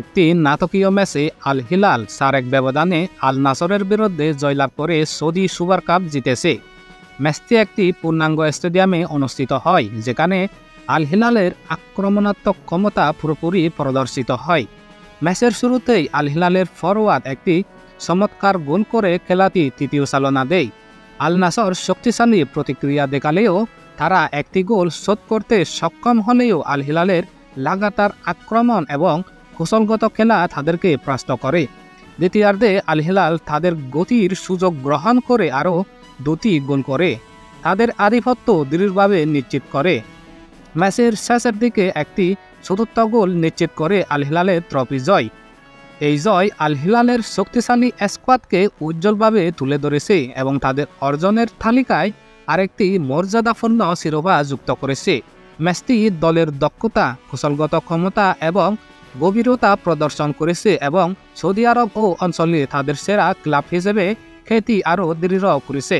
একটি নাটকীয় ম্যাচে আল হিলাল 4-1 ব্যবধানে আল নাসরের বিরুদ্ধে জয়লাভ করে সৌদি সুপার কাপ জিতেছে। ম্যাচটি একটি পূর্ণাঙ্গ স্টেডিয়ামে অনুষ্ঠিত হয়, যেখানে আল হিলালের আক্রমণাত্মক ক্ষমতা পুরোপুরি প্রদর্শিত হয়। ম্যাচের শুরুতেই আল হিলালের ফরওয়ার্ড একটি চমৎকার গোল করে খেলাটি তৃতীয় চালনা দেয়। আল নাসর শক্তিশালী প্রতিক্রিয়া দেখালেও তারা একটি গোল শোধ করতে সক্ষম হলেও আল হিলালের লাগাতার আক্রমণ এবং কৌশলগত খেলা তাদেরকে পরাস্ত করে। দ্বিতীয়ার্ধে আল হিলাল তাদের গতির সুযোগ গ্রহণ করে আরও 2টি গোল করে তাদের আধিপত্য দৃঢ়ভাবে নিশ্চিত করে। ম্যাচের শেষের দিকে একটি চতুর্থ গোল নিশ্চিত করে আল হিলালের ট্রফি জয়। এই জয় আল হিলালের শক্তিশালী স্কোয়াডকে উজ্জ্বলভাবে তুলে ধরেছে এবং তাদের অর্জনের তালিকায় আরেকটি মর্যাদাপূর্ণ শিরোপা যুক্ত করেছে। ম্যাচটি দলের দক্ষতা, কৌশলগত ক্ষমতা এবং গভীরতা প্রদর্শন করেছে এবং সৌদি আরব ও অঞ্চলে তাদের সেরা ক্লাব হিসেবে খ্যাতি আরও দৃঢ় করেছে।